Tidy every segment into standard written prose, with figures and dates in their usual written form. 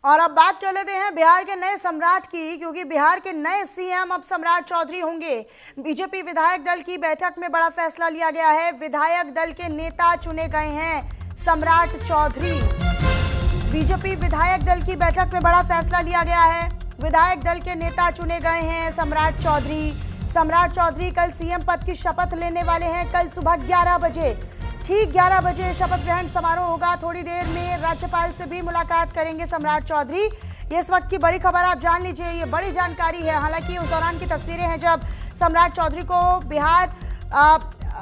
और अब बात कर लेते हैं बिहार के नए सम्राट की, क्योंकि बिहार के नए सीएम अब सम्राट चौधरी होंगे। बीजेपी विधायक दल की बैठक में बड़ा फैसला लिया गया है। विधायक दल के नेता चुने गए हैं सम्राट चौधरी। बीजेपी विधायक दल की बैठक में बड़ा फैसला लिया गया है। विधायक दल के नेता चुने गए हैं सम्राट चौधरी। सम्राट चौधरी कल सीएम पद की शपथ लेने वाले हैं। कल सुबह 11 बजे, ठीक 11 बजे शपथ ग्रहण समारोह होगा। थोड़ी देर में राज्यपाल से भी मुलाकात करेंगे सम्राट चौधरी। ये इस वक्त की बड़ी खबर, आप जान लीजिए, ये बड़ी जानकारी है। हालांकि उस दौरान की तस्वीरें हैं जब सम्राट चौधरी को बिहार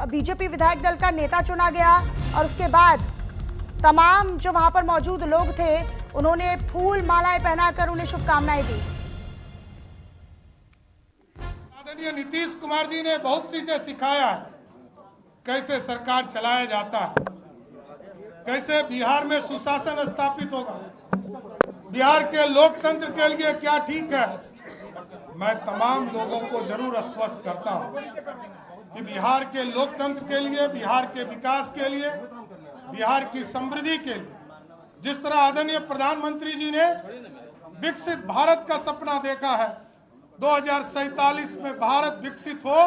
बीजेपी विधायक दल का नेता चुना गया और उसके बाद तमाम जो वहां पर मौजूद लोग थे उन्होंने फूल मालाएं पहनाकर उन्हें शुभकामनाएं दी। आदरणीय नीतीश कुमार जी ने बहुत चीजें सिखाया है, कैसे सरकार चलाया जाता है, कैसे बिहार में सुशासन स्थापित होगा, बिहार के लोकतंत्र के लिए क्या ठीक है। मैं तमाम लोगों को जरूर आश्वस्त करता हूं कि बिहार के लोकतंत्र के लिए, बिहार के विकास के लिए, बिहार की समृद्धि के लिए, जिस तरह आदरणीय प्रधानमंत्री जी ने विकसित भारत का सपना देखा है, 2047 में भारत विकसित हो,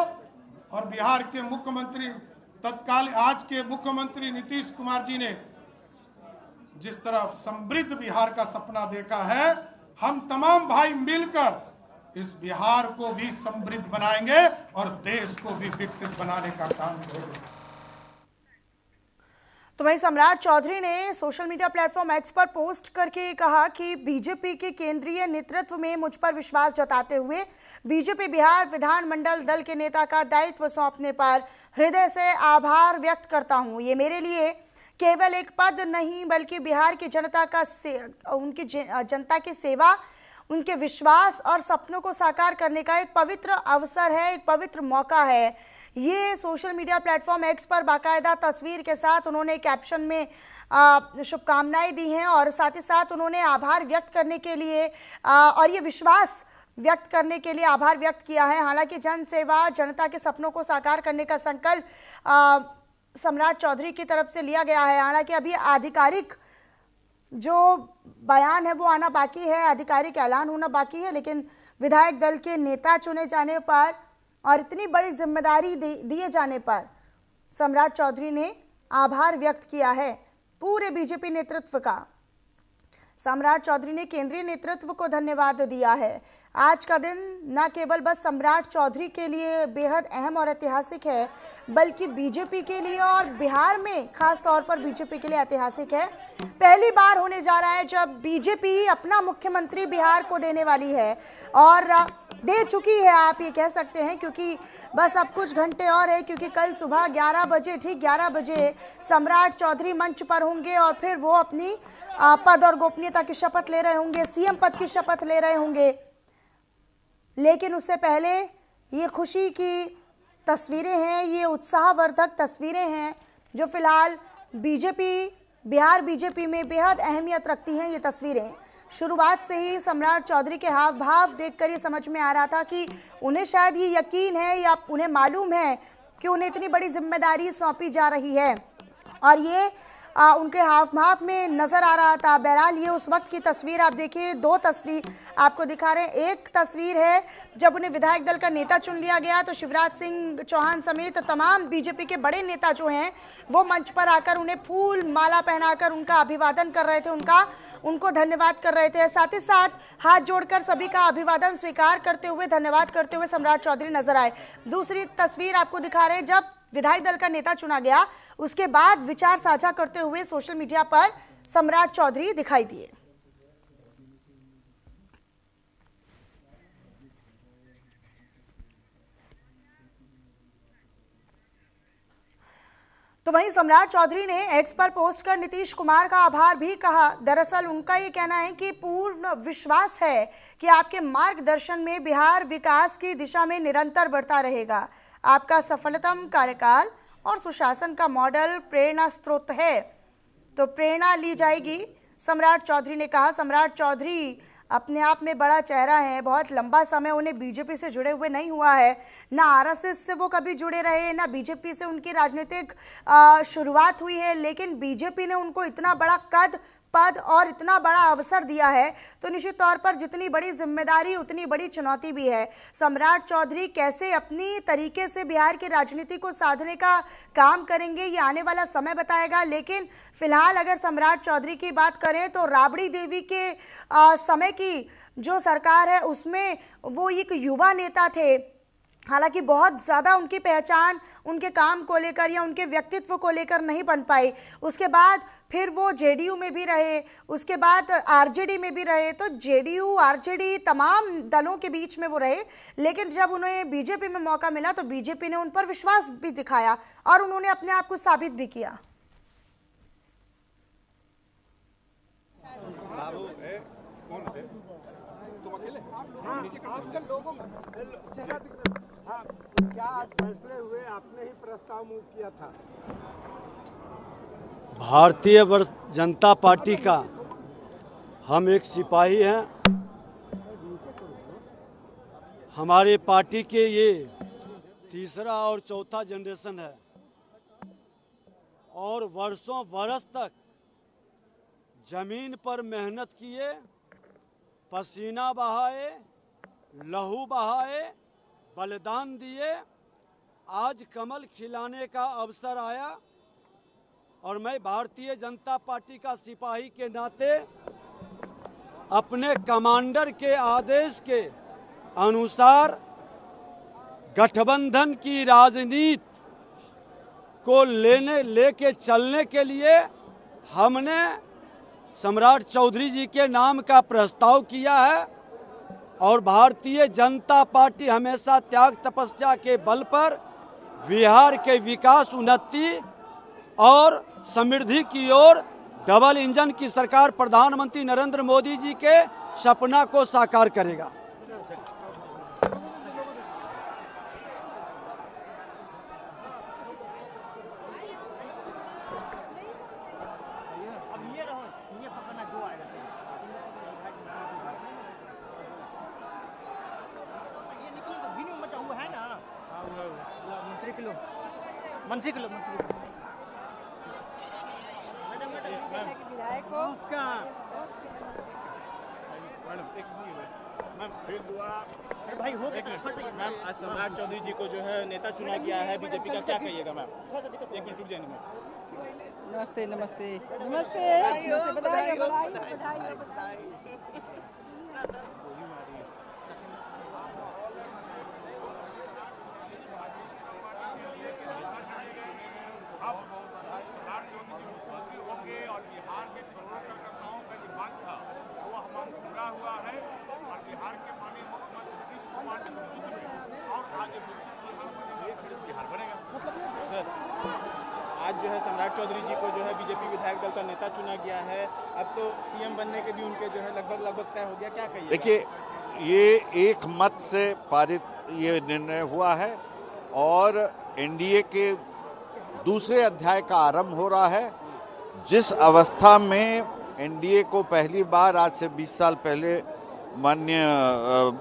और बिहार के मुख्यमंत्री तत्काल आज के मुख्यमंत्री नीतीश कुमार जी ने जिस तरह समृद्ध बिहार का सपना देखा है, हम तमाम भाई मिलकर इस बिहार को भी समृद्ध बनाएंगे और देश को भी विकसित बनाने का काम करेंगे। तो वहीं सम्राट चौधरी ने सोशल मीडिया प्लेटफॉर्म एक्स पर पोस्ट करके कहा कि बीजेपी के केंद्रीय नेतृत्व में मुझ पर विश्वास जताते हुए बीजेपी बिहार विधानमंडल दल के नेता का दायित्व सौंपने पर हृदय से आभार व्यक्त करता हूं। ये मेरे लिए केवल एक पद नहीं बल्कि बिहार की जनता का उनकी जनता की सेवा, उनके विश्वास और सपनों को साकार करने का एक पवित्र अवसर है, एक पवित्र मौका है। ये सोशल मीडिया प्लेटफॉर्म एक्स पर बाकायदा तस्वीर के साथ उन्होंने कैप्शन में शुभकामनाएं दी हैं और साथ ही साथ उन्होंने आभार व्यक्त करने के लिए और ये विश्वास व्यक्त करने के लिए आभार व्यक्त किया है। हालांकि जन सेवा, जनता के सपनों को साकार करने का संकल्प सम्राट चौधरी की तरफ से लिया गया है। हालांकि अभी आधिकारिक जो बयान है वो आना बाकी है, आधिकारिक ऐलान होना बाकी है, लेकिन विधायक दल के नेता चुने जाने पर और इतनी बड़ी जिम्मेदारी दिए जाने पर सम्राट चौधरी ने आभार व्यक्त किया है पूरे बीजेपी नेतृत्व का। सम्राट चौधरी ने केंद्रीय नेतृत्व को धन्यवाद दिया है। आज का दिन न केवल बस सम्राट चौधरी के लिए बेहद अहम और ऐतिहासिक है, बल्कि बीजेपी के लिए और बिहार में खास तौर पर बीजेपी के लिए ऐतिहासिक है। पहली बार होने जा रहा है जब बीजेपी अपना मुख्यमंत्री बिहार को देने वाली है और दे चुकी है, आप ये कह सकते हैं, क्योंकि बस अब कुछ घंटे और है, क्योंकि कल सुबह 11 बजे, ठीक 11 बजे सम्राट चौधरी मंच पर होंगे और फिर वो अपनी पद और गोपनीयता की शपथ ले रहे होंगे, सीएम पद की शपथ ले रहे होंगे। लेकिन उससे पहले ये खुशी की तस्वीरें हैं, ये उत्साहवर्धक तस्वीरें हैं जो फिलहाल बिहार बीजेपी में बेहद अहमियत रखती हैं। ये तस्वीरें शुरुआत से ही सम्राट चौधरी के हाव भाव देखकर ये समझ में आ रहा था कि उन्हें शायद ये यकीन है या उन्हें मालूम है कि उन्हें इतनी बड़ी जिम्मेदारी सौंपी जा रही है, और ये उनके हाव भाव में नजर आ रहा था। बहरहाल ये उस वक्त की तस्वीर आप देखिए, दो तस्वीर आपको दिखा रहे हैं। एक तस्वीर है जब उन्हें विधायक दल का नेता चुन लिया गया तो शिवराज सिंह चौहान समेत तमाम बीजेपी के बड़े नेता जो हैं वो मंच पर आकर उन्हें फूल माला पहनाकर उनका अभिवादन कर रहे थे, उनको धन्यवाद कर रहे थे। साथ ही साथ हाथ जोड़कर सभी का अभिवादन स्वीकार करते हुए, धन्यवाद करते हुए सम्राट चौधरी नजर आए। दूसरी तस्वीर आपको दिखा रहे हैं जब विधायक दल का नेता चुना गया, उसके बाद विचार साझा करते हुए सोशल मीडिया पर सम्राट चौधरी दिखाई दिए। तो वहीं सम्राट चौधरी ने एक्स पर पोस्ट कर नीतीश कुमार का आभार भी कहा। दरअसल उनका ये कहना है कि पूर्ण विश्वास है कि आपके मार्गदर्शन में बिहार विकास की दिशा में निरंतर बढ़ता रहेगा। आपका सफलतम कार्यकाल और सुशासन का मॉडल प्रेरणा स्रोत है, तो प्रेरणा ली जाएगी, सम्राट चौधरी ने कहा। सम्राट चौधरी अपने आप में बड़ा चेहरा है, बहुत लंबा समय उन्हें बीजेपी से जुड़े हुए नहीं हुआ है, ना आरएसएस से वो कभी जुड़े रहे, ना बीजेपी से उनकी राजनीतिक शुरुआत हुई है, लेकिन बीजेपी ने उनको इतना बड़ा कद पद और इतना बड़ा अवसर दिया है, तो निश्चित तौर पर जितनी बड़ी जिम्मेदारी उतनी बड़ी चुनौती भी है। सम्राट चौधरी कैसे अपनी तरीके से बिहार की राजनीति को साधने का काम करेंगे, ये आने वाला समय बताएगा। लेकिन फिलहाल अगर सम्राट चौधरी की बात करें तो राबड़ी देवी के समय की जो सरकार है उसमें वो एक युवा नेता थे। हालांकि बहुत ज़्यादा उनकी पहचान उनके काम को लेकर या उनके व्यक्तित्व को लेकर नहीं बन पाई। उसके बाद फिर वो जेडीयू में भी रहे, उसके बाद आरजेडी में भी रहे। तो जेडीयू आरजेडी तमाम दलों के बीच में वो रहे, लेकिन जब उन्हें बीजेपी में मौका मिला तो बीजेपी ने उन पर विश्वास भी दिखाया और उन्होंने अपने आप को साबित भी किया। क्या आज फैसले हुए? आपने ही प्रस्ताव मूव किया था। भारतीय जनता पार्टी का हम एक सिपाही हैं। हमारे पार्टी के ये तीसरा और चौथा जनरेशन है और वर्षों बरस तक जमीन पर मेहनत किए, पसीना बहाए, लहू बहाए, बलिदान दिए। आज कमल खिलाने का अवसर आया और मैं भारतीय जनता पार्टी का सिपाही के नाते अपने कमांडर के आदेश के अनुसार गठबंधन की राजनीति को लेके चलने के लिए हमने सम्राट चौधरी जी के नाम का प्रस्ताव किया है। और भारतीय जनता पार्टी हमेशा त्याग तपस्या के बल पर बिहार के विकास, उन्नति और समृद्धि की ओर डबल इंजन की सरकार प्रधानमंत्री नरेंद्र मोदी जी के सपना को साकार करेगा। मंत्री किलो विधायक को भाई हो मैम, आज सम्राट चौधरी जी को जो है नेता चुना गया है बीजेपी का, क्या कहिएगा मैम? एक मिनट रुक जाएंगे मैम। नमस्ते नमस्ते नमस्ते, बधाई बधाई बधाई। हुआ है और बिहार के माननीय मुख्यमंत्री नीतीश कुमार और आगे बिहार बढ़ेगा। सर, आज जो है सम्राट चौधरी जी को जो है बीजेपी विधायक दल का नेता चुना गया है। अब तो सीएम बनने के भी उनके जो है लगभग तय हो गया, क्या कहिए? देखिए, ये एक मत से पारित ये निर्णय हुआ है और एनडीए के दूसरे अध्याय का आरंभ हो रहा है। जिस अवस्था में एनडीए को पहली बार आज से 20 साल पहले माननीय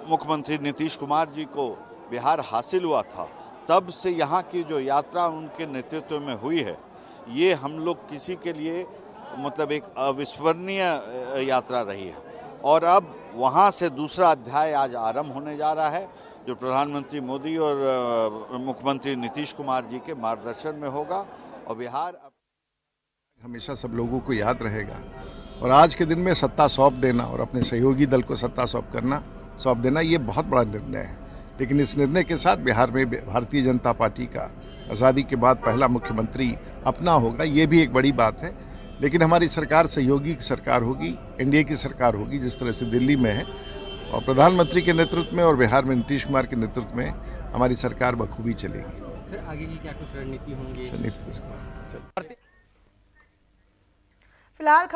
मुख्यमंत्री नीतीश कुमार जी को बिहार हासिल हुआ था, तब से यहाँ की जो यात्रा उनके नेतृत्व में हुई है, ये हम लोग किसी के लिए मतलब एक अविस्मरणीय यात्रा रही है। और अब वहाँ से दूसरा अध्याय आज आरंभ होने जा रहा है, जो प्रधानमंत्री मोदी और मुख्यमंत्री नीतीश कुमार जी के मार्गदर्शन में होगा। और बिहार हमेशा सब लोगों को याद रहेगा। और आज के दिन में सत्ता सौंप देना और अपने सहयोगी दल को सत्ता सौंप देना, ये बहुत बड़ा निर्णय है। लेकिन इस निर्णय के साथ बिहार में भारतीय जनता पार्टी का आज़ादी के बाद पहला मुख्यमंत्री अपना होगा, ये भी एक बड़ी बात है। लेकिन हमारी सरकार सहयोगी की सरकार होगी, एनडीए की सरकार होगी, जिस तरह से दिल्ली में है। और प्रधानमंत्री के नेतृत्व में और बिहार में नीतीश कुमार के नेतृत्व में हमारी सरकार बखूबी चलेगी। सर, आगे की क्या कुछ रणनीति होंगी? फिलहाल